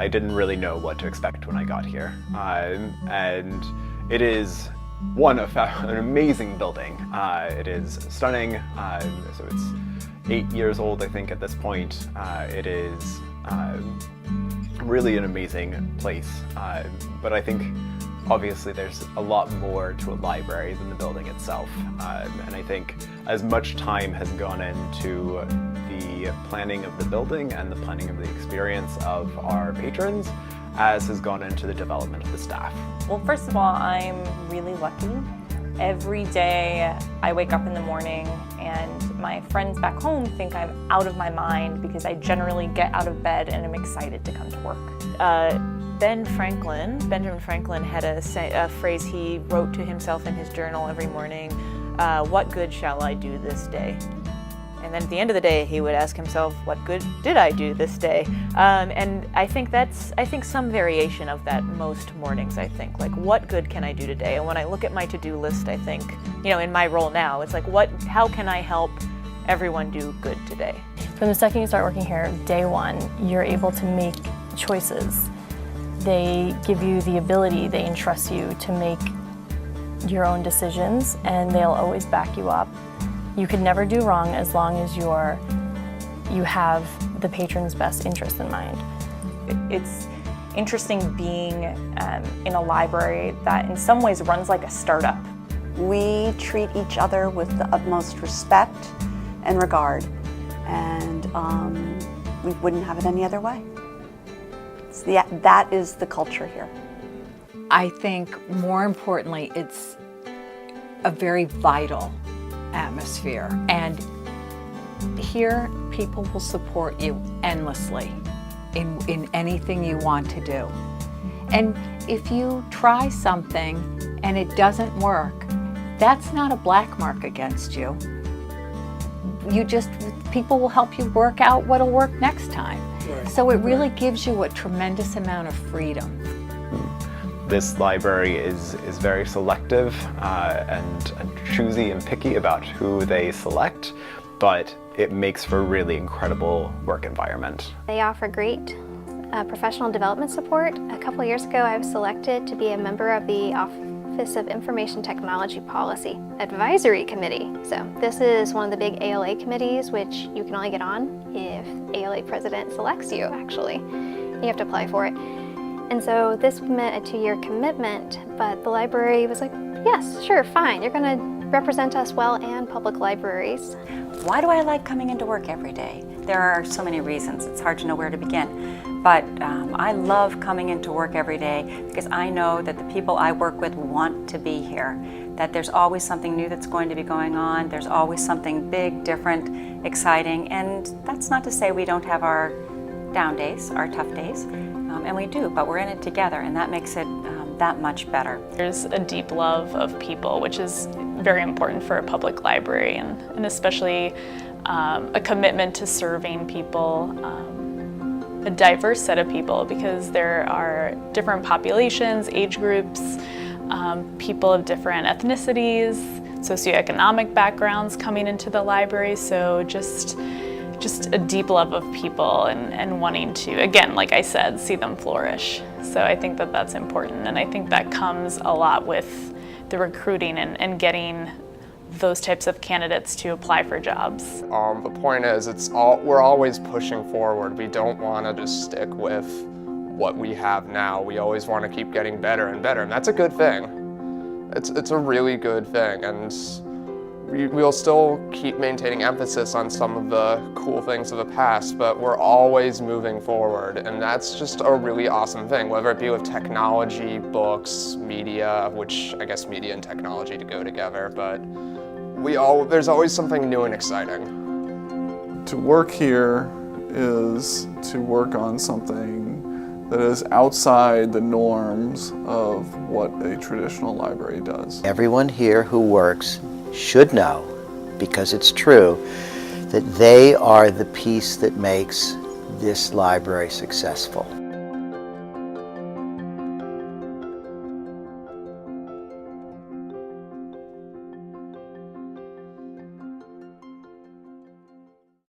I didn't really know what to expect when I got here. And it is an amazing building. It is stunning. So it's 8 years old, I think, at this point. It is really an amazing place. But I think obviously there's a lot more to a library than the building itself. And I think as much time has gone into the planning of the building and the planning of the experience of our patrons as has gone into the development of the staff. Well, first of all, I'm really lucky. Every day I wake up in the morning and my friends back home think I'm out of my mind because I generally get out of bed and am excited to come to work. Benjamin Franklin had a phrase he wrote to himself in his journal every morning, what good shall I do this day? And then at the end of the day, he would ask himself, what good did I do this day? And I think some variation of that most mornings, like what good can I do today? And when I look at my to-do list, I think, in my role now, it's like, how can I help everyone do good today? From the second you start working here, day one, you're able to make choices. They give you the ability, they entrust you to make your own decisions, and they'll always back you up. You can never do wrong as long as you have the patron's best interest in mind. It's interesting being in a library that in some ways runs like a startup. We treat each other with the utmost respect and regard, and we wouldn't have it any other way. That is the culture here. I think more importantly, it's a very vital atmosphere, and here people will support you endlessly in anything you want to do. And if you try something and it doesn't work, that's not a black mark against you. People will help you work out what'll work next time. Right. So it really gives you a tremendous amount of freedom. This library is very selective and choosy and picky about who they select, but it makes for a really incredible work environment. They offer great professional development support. A couple years ago, I was selected to be a member of the Office of Information Technology Policy Advisory Committee. So this is one of the big ALA committees, which you can only get on if ALA president selects you, actually. You have to apply for it. And so this meant a 2-year commitment, but the library was like, yes, sure, fine. You're going to represent us well and public libraries. Why do I like coming into work every day? There are so many reasons. It's hard to know where to begin. But I love coming into work every day because I know that the people I work with want to be here, that there's always something new that's going to be going on. There's always something big, different, exciting. And that's not to say we don't have our down days, our tough days. And we do, but we're in it together, and that makes it that much better. There's a deep love of people, which is very important for a public library, and especially a commitment to serving people, a diverse set of people, because there are different populations, age groups, people of different ethnicities, socioeconomic backgrounds coming into the library, so just a deep love of people and wanting to, again, like I said, see them flourish. So I think that that's important, and I think that comes a lot with the recruiting and getting those types of candidates to apply for jobs. The point is, we're always pushing forward. We don't want to just stick with what we have now. We always want to keep getting better and better, and that's a good thing. It's a really good thing, and we'll still keep maintaining emphasis on some of the cool things of the past, but we're always moving forward, and that's just a really awesome thing, whether it be with technology, books, media, which I guess media and technology to go together, but there's always something new and exciting. To work here is to work on something that is outside the norms of what a traditional library does. Everyone here who works should know, because it's true, that they are the piece that makes this library successful.